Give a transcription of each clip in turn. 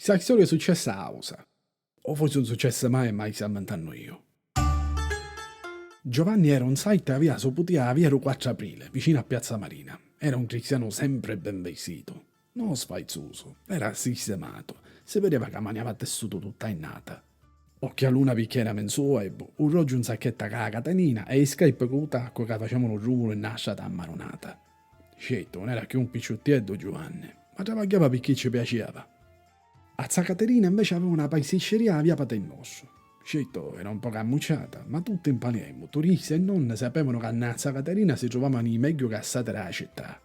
Sai solo che è successa a Ausa. O forse non successe mai e mai si inventano io. Giovanni era un site a via Soputia a via 4 aprile, vicino a Piazza Marina. Era un cristiano sempre ben vestito. Non sfaizoso, era sistemato. Si vedeva che maniava tessuto tutta innata. Occhialuna picchiera mensuo, un roggio un sacchetto con la catenina e i script con tacco che facevano rumore e nascita ammaronata. Certo, non era più un picciottietto Giovanni, ma travagliava perché ci piaceva. A Zacaterina invece aveva una paisicceria a via Paternosso. Certo, era un po' cammucciata, ma tutti in Palermo, turisti e non sapevano che a Zacaterina si trovavano i meglio cassate della città.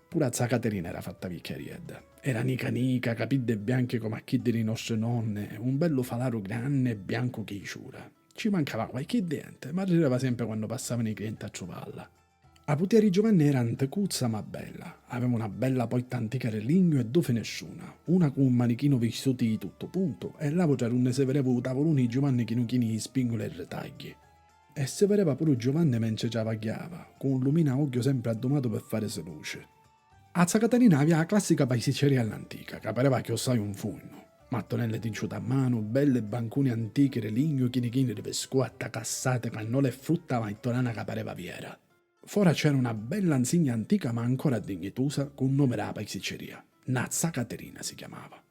Pure a Zacaterina era fatta vicchiarietta. Era nica, capite bianche come a chi delle nostre nonne, un bello falaro grande e bianco che ciura. Ci mancava qualche dente, ma rideva sempre quando passavano i clienti a trovarla. La putia di Giovanni era antecuzza ma bella. Aveva una bella poitta antica del legno e dove nessuna. Una con un manichino vissuto di tutto punto e là c'era un severevo tavoloni di Giovanni che non chini spingole e retagli. E se vedeva pure Giovanni mentre travagliava, con un lumino a occhio sempre addomato per fare se luce. A Zacaterina aveva la classica paisicceria all'antica, che pareva che ossai un fugno. Mattonelle tinciute a mano, belle bancone antiche di legno, chini di pescotta, cassate, cannole e frutta maittonana che pareva viera. Fora c'era una bella insignia antica ma ancora dignitosa con un nome della paisicceria. Nazza Caterina si chiamava.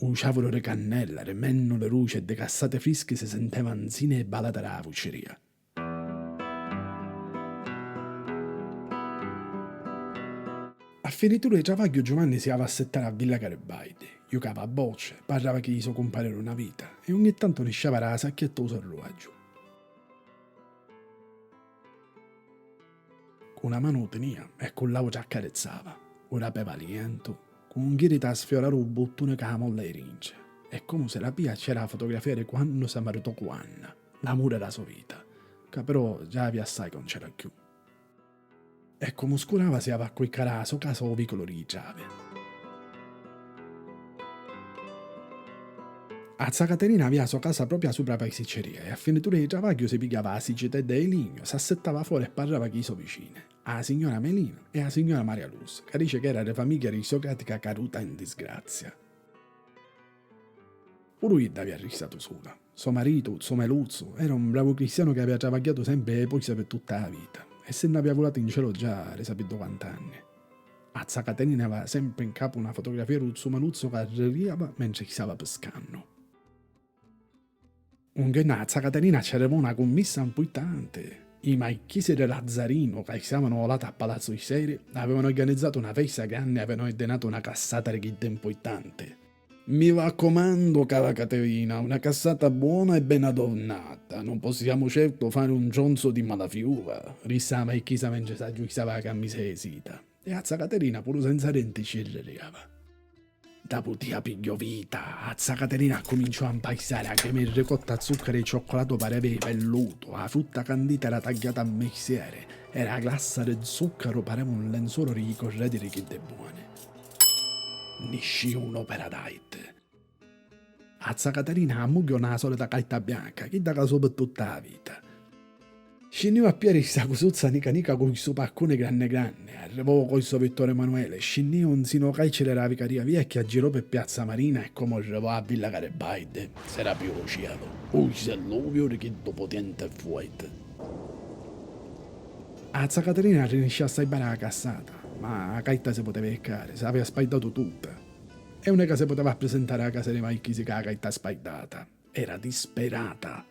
Usavano le cannelle, le menno, le luci e de cassate fresche si sentiva anzine e balate della vucceria. A finitura di travaglio Giovanni si aveva a settare a Villa Garibaldi, giocava a bocce, parlava che gli suo compare era una vita e ogni tanto ne sciava la sacchiettosa orologio. Con una mano lo tenia e con l'altra accarezzava. Ora rapeva lento, con un ghirita a sfiorare un bottone che la molla e rince. È come se la pia c'era a fotografare quando si maritò con Anna, l'amore della sua vita, che però già aveva assai non c'era più. E come scurava si aveva quel caraso caso o vicolo di Giave. A Zacaterina aveva sua casa proprio sopra la paisicceria e a finitura di travaglio si pigliava la siccità del ligno, si assettava fuori e parlava con i suoi vicini, la signora Melina e la signora Maria Luz, che dice che era di famiglia aristocratica caduta in disgrazia. Pure lui aveva arrestato sola. Suo marito, suo Meluzzo, era un bravo cristiano che aveva travagliato sempre e poi per tutta la vita e se ne aveva volato in cielo già sapendo quant'anni. A Zacaterina aveva sempre in capo una fotografia del suo Meluzzo che arrivava mentre stava pescando. Un giorno a Zacaterina c'era una commessa importante. I marchesi di Lazzarino, che stavano volati a Palazzo di Seri, avevano organizzato una festa grande e avevano ordinato una cassata di chidda importante. Mi raccomando, cara Caterina, una cassata buona e ben adornata. Non possiamo certo fare un gionzo di malafigura, rissava e chissà mentre si aggiustava la camicia esita. E a Zacaterina, pure senza denti, ci rileva. Dopo dia pigliò vita, a Zacaterina cominciò a impazzare anche il ricotta a zucchero e cioccolato pareva velluto, la frutta candita era tagliata a mestiere e la glassa del zucchero pareva un lenzuolo ricorrente di che buone. Nisci un'opera d'arte. A Zacaterina ammugliò una solita carta bianca, che da caso per tutta la vita. Scendiva a piedi sta cosuzza nica con il suo paccone grande, arrivò col suo Vittorio Emanuele, scendeva un sino calcio della vicaria vecchia, girò per Piazza Marina e come arrivò a Villa Garibaldi, s'era più cielo, un celluvio che dopo potente fuoco. A Zacaterina rinesce a salvare la cassata, ma la carta si poteva leccare, si aveva spaidato tutta. E una che si poteva presentare alla casa dei Marchesi che la carta spaidata. Era disperata.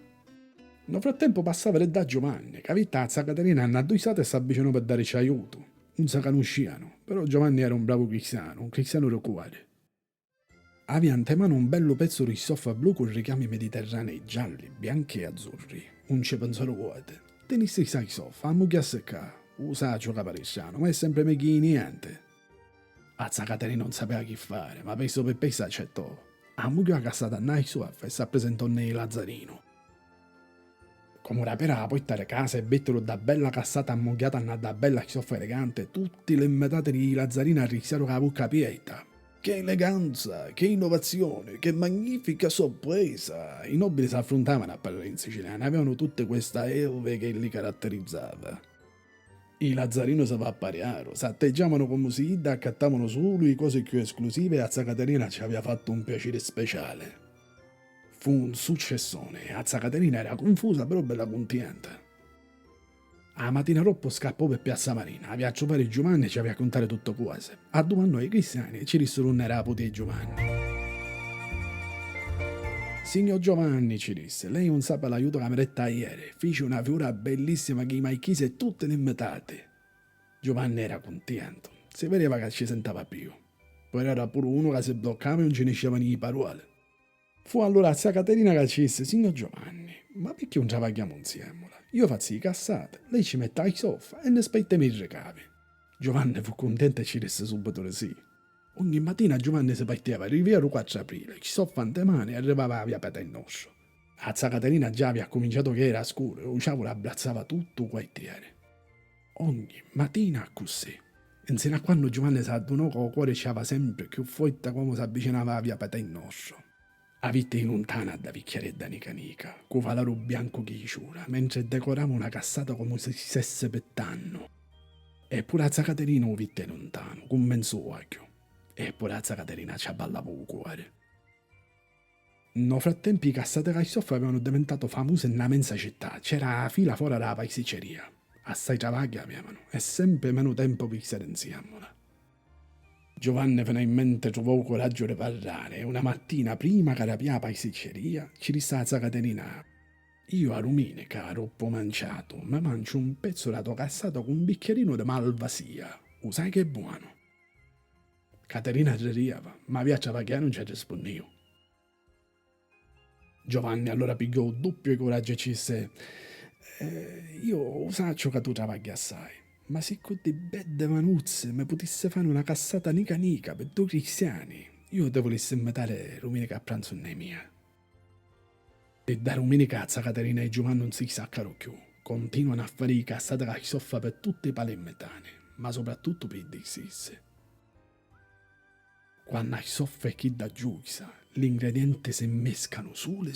Nel frattempo passava da Giovanni, che aveva a Zacaterina hanno addoissato e si avvicinò per darci aiuto. Non si conosciano, però Giovanni era un bravo cristiano, un cristiano del cuore. Aveva in mano un bello pezzo di stoffa blu con richiami mediterranei gialli, bianchi e azzurri, un cepenzolo vuoto. Tenissi sai soffa, a mucchia a seccare, usaggio caparesciano, ma è sempre meglio di niente. A Zacaterina non sapeva che fare, ma peso per peso accettò. A mucchia cassata a nai soffa e si presentò nei Lazzarino. Come ora per la portare casa e bettero da bella cassata ammucchiata a da bella soffa elegante, tutti le immetate di Lazzarino arricciarono la bocca aperta. Che eleganza, che innovazione, che magnifica sorpresa! I nobili si affrontavano a parlare in siciliano, avevano tutte questa erbe che li caratterizzava. I Lazzarino si va a pariaro, s'atteggiavano come si accattavano solo le cose più esclusive e a Zia Caterina ci aveva fatto un piacere speciale. Fu un successone, a Zia Caterina era confusa però bella contenta. A mattina troppo scappò per Piazza Marina, aveva a trovare Giovanni e ci aveva a contare tutto cose. A domandò ai cristiani e ci dissero non era potere Giovanni. Signor Giovanni, ci disse, lei non sa per l'aiuto che mi retta ieri. Fece una figura bellissima che i mai chiese tutte le imitate. Giovanni era contento, si vedeva che ci sentava più. Poi era pure uno che si bloccava e non ci ne uscivano le parole. Fu allora a Zia Caterina che ci disse, signor Giovanni, ma perché non travagliamo insieme? Io faccio i cassate, lei ci mette ai soffa e ne aspettiamo i ricavi. Giovanni fu contento e ci disse subito sì. Ogni mattina Giovanni si partiva, arrivava il 4 aprile, ci soffante mani e arrivava a via Petennoscio. A Zia Caterina già aveva cominciato che era scuro e Uciavo l'abbracciava tutto quartiere. Ogni mattina così. Insieme a quando Giovanni si adunò che il cuore ci aveva sempre più forte come si avvicinava a via Petennoscio. A vite in lontana da vicchiere da nica, con valaro bianco che ciura, mentre decorava una cassata come se si stesse pettando. Eppure a Zia Caterina lo vitte lontano, con mezzo occhio. Eppure a Zia Caterina ci ballava il cuore. Nel frattempo i cassate che soffre avevano diventato famosi nella mensa città, c'era la fila fuori dalla pasticceria. Assai travagli avevano e sempre meno tempo per stare insieme. Giovanni finalmente trovò il coraggio di parlare e una mattina, prima che rapia la pasticceria, ci disse a Zia Caterina: io a domenica, troppo mangiato, mi mangio un pezzo da tua cassata con un bicchierino di malvasia. Sai che è buono? Caterina rideva, ma via travagliare non ci rispondeva. Giovanni allora pigliò il doppio coraggio e ci disse: io saccio che tu travagli assai. Ma se con di belle manuzze mi potesse fare una cassata nica per due cristiani, io te volessi invitare domenica a pranzo nei mia. E da domenica Zia Caterina e Giovanni non si saccano più. Continuano a fare i cassate che soffra per tutte i palermitane, ma soprattutto per i disissi. Quando soffre chi da giuisa, gli ingredienti si mescano sole.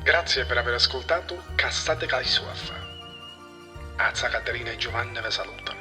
Grazie per aver ascoltato Cassate Caisuaffa. A Zia Caterina e Giovanni vi salutano.